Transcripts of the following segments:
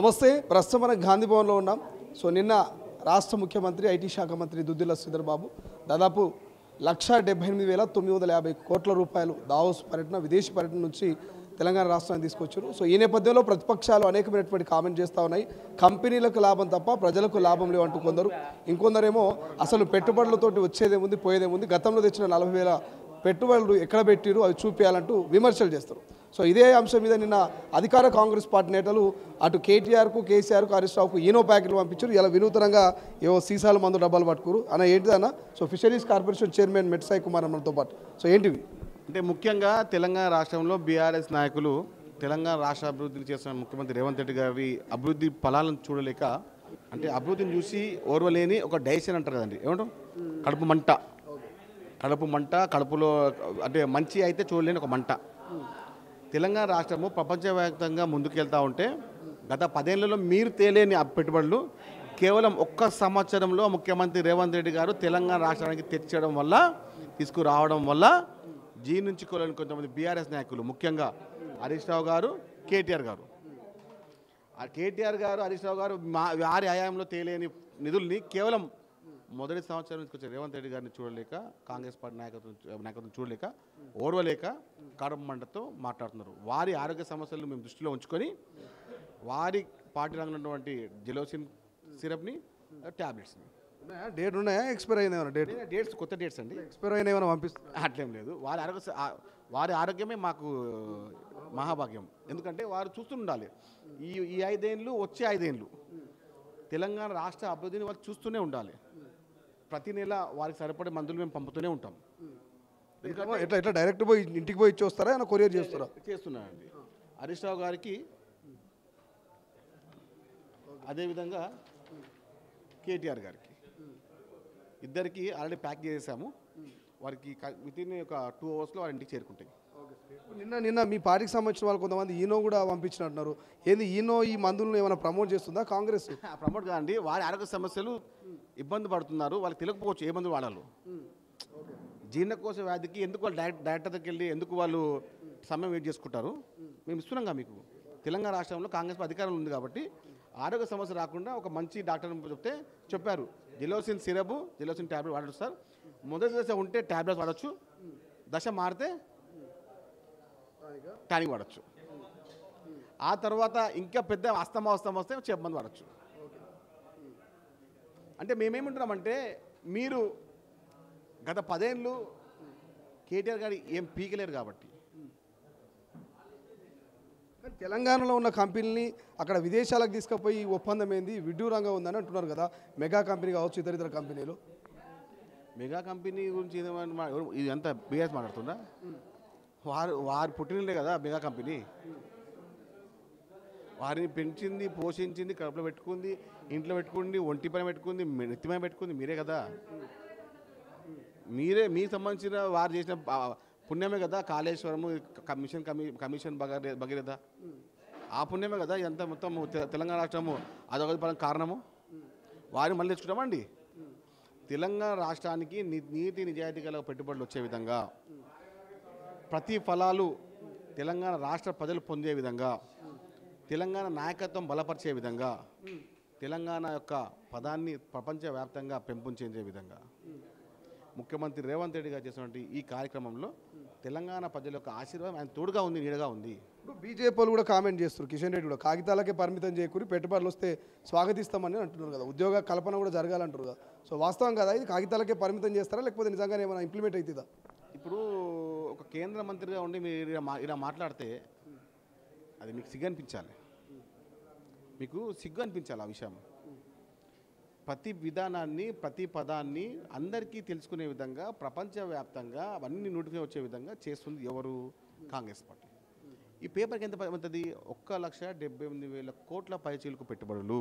నమస్తే. ప్రస్తుతం మనం గాంధీ భవన్లో ఉన్నాం. సో నిన్న రాష్ట్ర ముఖ్యమంత్రి ఐటీ శాఖ మంత్రి దుద్దిల్ల శ్రీధర్ బాబు దాదాపు 1,78,950 కోట్ల రూపాయలు దావోస్ పర్యటన, విదేశీ పర్యటన నుంచి తెలంగాణ రాష్ట్రాన్ని తీసుకొచ్చారు. సో ఈ నేపథ్యంలో ప్రతిపక్షాలు అనేకమైనటువంటి కామెంట్ చేస్తూ ఉన్నాయి. కంపెనీలకు లాభం తప్ప ప్రజలకు లాభం లేవంటూ కొందరు, ఇంకొందరేమో అసలు పెట్టుబడులతోటి వచ్చేదేముంది పోయేదేముంది, గతంలో తెచ్చిన 40,000 పెట్టుబడులు ఎక్కడ పెట్టిరు అవి చూపించాలంటూ విమర్శలు చేస్తారు. సో ఇదే అంశం మీద నిన్న అధికార కాంగ్రెస్ పార్టీ నేతలు అటు కేటీఆర్కు, కేసీఆర్కు, హరీష్ రావుకు ఈనో ప్యాకెట్లు పంపించారు. ఇలా వినూతనంగా ఏవో సీసాల మందు డబ్బాలు పట్టుకురు అన్న ఏంటిదన్న. So fisheries corporation chairman Metsai Kumar అన్నతో పాటు సో ఏంటివి అంటే ముఖ్యంగా తెలంగాణ రాష్ట్రంలో బీఆర్ఎస్ నాయకులు తెలంగాణ రాష్ట్ర అభివృద్ధిని చేస్తున్న ముఖ్యమంత్రి రేవంత్ రెడ్డి గారి అభివృద్ధి ఫలాలను చూడలేక, అంటే అభివృద్ధిని చూసి ఓర్వలేని ఒక డైజెషన్ అంటారు కదండి, ఏమంటారు, కడుపు మంట, కడుపులో అంటే మంచి అయితే చూడలేని ఒక మంట. తెలంగాణ రాష్ట్రము ప్రపంచవ్యాప్తంగా ముందుకెళ్తూ ఉంటే గత 10 ఏళ్లలో మీరు తేలేని పెట్టుబడులు కేవలం ఒక్క సంవత్సరంలో ముఖ్యమంత్రి రేవంత్ రెడ్డి గారు తెలంగాణ రాష్ట్రానికి తీసుకురావడం వల్ల జీర్ణించుకోలేని కొంతమంది బీఆర్ఎస్ నాయకులు, ముఖ్యంగా హరీష్ రావు గారు, కేటీఆర్ గారు, హరీష్ రావు గారు వారి హయాంలో తేలేని నిధుల్ని కేవలం మొదటి సంవత్సరం నుంచి వచ్చే రేవంత్ రెడ్డి గారిని చూడలేక, కాంగ్రెస్ పార్టీ నాయకత్వం చూడలేక, ఓర్వలేక కడుపు మంటతో మాట్లాడుతున్నారు. వారి ఆరోగ్య సమస్యలను మేము దృష్టిలో ఉంచుకొని వారి పార్టీ రంగంలో ఉన్నటువంటి జెలోసిన్ సిరప్ని, ట్యాబ్లెట్స్ని డేట్ ఉన్నాయా, ఎక్స్పైర్ అయిన డేట్స్ కొత్త డేట్స్ అండి, ఎక్స్పైర్ అయిన ఏమైనా పంపిస్తారు? అట్లేం లేదు. వారి ఆరోగ్యమే మాకు మహాభాగ్యం. ఎందుకంటే వారు చూస్తుండాలి. ఈ 5 ఏళ్ళు, వచ్చే 5 ఏళ్ళు తెలంగాణ రాష్ట్ర అభివృద్ధిని వాళ్ళు చూస్తూనే ఉండాలి. ప్రతి నెల వారికి సరిపడే మందులు మేము పంపుతూనే ఉంటాం. ఎట్లా డైరెక్ట్ పోయి ఇంటికి పోయి ఇచ్చి వస్తారా, ఏమైనా కొరియర్ చేస్తున్నానండి. హరీష్ రావు గారికి, అదేవిధంగా కేటీఆర్ గారికి, ఇద్దరికి ఆల్రెడీ ప్యాక్ చేసాము. వారికి వితిన్ ఒక 2 అవర్స్లో వారి ఇంటికి చేరుకుంటాయి. నిన్న మీ పార్టీకి సంబంధించిన వాళ్ళు కొంతమంది ఈనో కూడా పంపించినట్టున్నారు. ఏంది ఈనో ఈ మందులను ఏమైనా ప్రమోట్ చేస్తుందా కాంగ్రెస్? ప్రమోట్ కాదండి, వారి ఆరోగ్య సమస్యలు ఇబ్బంది పడుతున్నారు. వాళ్ళకి తెలియకపోవచ్చు ఏ మందులు వాడాలి. జీర్ణకోశ వ్యాధికి ఎందుకు వాళ్ళు డైరెక్టర్ దగ్గరికి వెళ్ళి ఎందుకు వాళ్ళు సమయం వెయిట్ చేసుకుంటారు? మేము ఇస్తున్నాంగా మీకు. తెలంగాణ రాష్ట్రంలో కాంగ్రెస్ అధికారంలో ఉంది కాబట్టి ఆరోగ్య సమస్య రాకుండా ఒక మంచి డాక్టర్ చెప్పారు. జెలోసిన్ సిరప్, జెలోసిన్ ట్యాబ్లెట్ వాడచ్చు సార్. మొదటి దశ ఉంటే ట్యాబ్లెట్స్ వాడచ్చు, దశ మారితే టానిక్ వాడచ్చు. ఆ తర్వాత ఇంకా పెద్ద అస్తమా వస్తే చెప్పమంది వాడచ్చు. అంటే మేమేమంటున్నామంటే, మీరు గత 10 ఏళ్ళు కేటీఆర్ గారు ఏం పీకలేరు కాబట్టి తెలంగాణలో ఉన్న కంపెనీని అక్కడ విదేశాలకు తీసుకుపోయి ఒప్పందం ఏంది విడ్డూరంగా ఉందని అంటున్నారు కదా. మెగా కంపెనీ కావచ్చు, ఇతర కంపెనీలు. మెగా కంపెనీ గురించి ఇది అంతా బీఆర్ఎస్ మాట్లాడుతుందా? వారు పుట్టినలే కదా మెగా కంపెనీ. వారిని పెంచింది, పోషించింది, కడుపులో పెట్టుకుంది, ఇంట్లో పెట్టుకుంది, ఒంటి పైన పెట్టుకుంది, నెత్తిపైన పెట్టుకుంది మీరే కదా. మీకు సంబంధించిన వారు చేసిన పుణ్యమే కదా కాళేశ్వరము, కమిషన్ భగీరథ. ఆ పుణ్యమే కదా ఎంత మొత్తం తెలంగాణ రాష్ట్రము అదొకటి పరం కారణము. వారిని మళ్ళీ తెచ్చుకుంటామండి. తెలంగాణ రాష్ట్రానికి నీతి నిజాయితీ గల పెట్టుబడులు వచ్చే విధంగా, ప్రతి ఫలాలు తెలంగాణ రాష్ట్ర ప్రజలు పొందే విధంగా, తెలంగాణ నాయకత్వం బలపరిచే విధంగా, తెలంగాణ యొక్క పదాన్ని ప్రపంచవ్యాప్తంగా పెంపొందించే విధంగా ముఖ్యమంత్రి రేవంత్ రెడ్డి గారు చేసినటువంటి ఈ కార్యక్రమంలో తెలంగాణ ప్రజల యొక్క ఆశీర్వాదం ఆయన తోడుగా ఉంది, నీడగా ఉంది. బీజేపీ వాళ్ళు కూడా కామెంట్ చేస్తారు. కిషన్ రెడ్డి కూడా కాగితాలకే పరిమితం చేయకూరి పెట్టుబడులు వస్తే స్వాగతిస్తామని అంటున్నారు కదా. ఉద్యోగ కల్పన కూడా జరగాలంటారు కదా. సో వాస్తవం కదా ఇది? కాగితాలకే పరిమితం చేస్తారా లేకపోతే నిజంగానే ఏమైనా ఇంప్లిమెంట్ అవుతుందా? ఇప్పుడు ఒక కేంద్ర మంత్రిగా ఉండి మీరు ఇలా మాట్లాడితే అది మీకు సిగ్గు అనిపించాలి. ఆ విషయం. ప్రతి విధానాన్ని, ప్రతి పదాన్ని అందరికీ తెలుసుకునే విధంగా, ప్రపంచవ్యాప్తంగా అవన్నీ నోటిఫికేషన్ వచ్చే విధంగా చేస్తుంది ఎవరు? కాంగ్రెస్ పార్టీ. ఈ పేపర్కి ఎంత అవుతుంది? 1,78,000 కోట్ల పైచీలకు పెట్టుబడులు,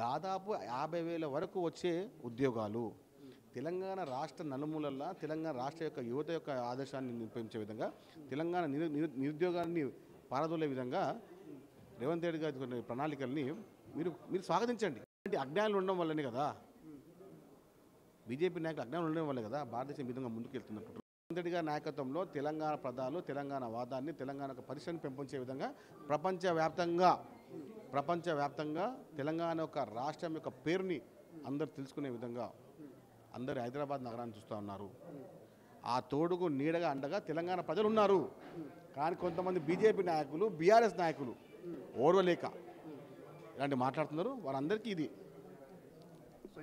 దాదాపు 50,000 వరకు వచ్చే ఉద్యోగాలు, తెలంగాణ రాష్ట్ర నలుమూలల్లో తెలంగాణ రాష్ట్ర యొక్క యువత యొక్క ఆదర్శాన్ని నింపించే విధంగా, తెలంగాణ నిరుద్యోగాన్ని పారదోలే విధంగా రేవంత్ రెడ్డి గారి కొన్ని ప్రణాళికల్ని మీరు స్వాగతించండి. అజ్ఞానులు ఉండడం వల్లనే కదా, బీజేపీ నాయకులు అజ్ఞానులు ఉండడం వల్లే కదా భారతదేశం విధంగా ముందుకెళ్తున్నట్టు. రేవంత్ రెడ్డి గారి నాయకత్వంలో తెలంగాణ ప్రజలు తెలంగాణ వాదాన్ని, తెలంగాణ పరిశ్రమను పెంపొందించే విధంగా ప్రపంచవ్యాప్తంగా ప్రపంచవ్యాప్తంగా తెలంగాణ యొక్క రాష్ట్రం యొక్క పేరుని అందరు తెలుసుకునే విధంగా అందరు హైదరాబాద్ నగరాన్ని చూస్తూ ఉన్నారు. ఆ తోడుకు నీడగా అండగా తెలంగాణ ప్రజలు ఉన్నారు. కానీ కొంతమంది బీజేపీ నాయకులు, బీఆర్ఎస్ నాయకులు ఓర్వలేక ఇలాంటి మాట్లాడుతున్నారు. వారందరికీ ఇది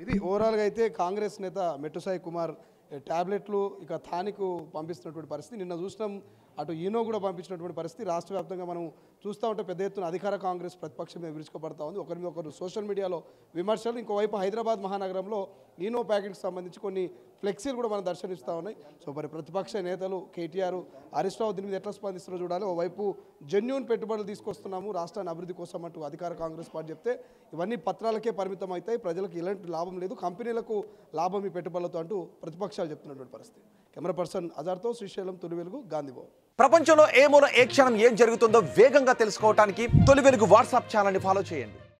ఇది ఓవరాల్గా అయితే కాంగ్రెస్ నేత మెట్టుసాయి కుమార్ ట్యాబ్లెట్లు ఇక థానికు పంపిస్తున్నటువంటి పరిస్థితి నిన్న చూసినాం. అటు ఈనో కూడా పంపించినటువంటి పరిస్థితి రాష్ట్ర వ్యాప్తంగా మనం చూస్తూ ఉంటే పెద్ద ఎత్తున అధికార కాంగ్రెస్ ప్రతిపక్షం మీద విరుచుకుపడతా ఉంది. ఒకరి మీద ఒకరు సోషల్ మీడియాలో విమర్శలు. ఇంకోవైపు హైదరాబాద్ మహానగరంలో ఈనో ప్యాకెట్కి సంబంధించి కొన్ని ఫ్లెక్సీలు కూడా మనం దర్శనిస్తూ ఉన్నాయి. సో మరి ప్రతిపక్ష నేతలు కేటీఆర్, హరీష్ రావు దీని మీద ఎట్లా స్పందిస్తారో చూడాలి. ఓవైపు జెన్యూన్ పెట్టుబడులు తీసుకొస్తున్నాము రాష్ట్రాన్ని అభివృద్ధి కోసం అంటూ అధికార కాంగ్రెస్ పార్టీ చెప్తే ఇవన్నీ పత్రాలకే పరిమితం అవుతాయి, ప్రజలకు ఎలాంటి లాభం లేదు, కంపెనీలకు లాభం ఈ పెట్టుబడులతో అంటూ ప్రతిపక్షాలు చెప్తున్నటువంటి పరిస్థితి. కెమెరా పర్సన్ అజార్తో శ్రీశైలం, తొలి వెలుగు, గాంధీభవన్. ప్రపంచంలో ఏ మూల ఏ క్షణం ఏం జరుగుతుందో వేగంగా తెలుసుకోవడానికి తొలి వెలుగు వాట్సాప్ ఛానల్ని ఫాలో చేయండి.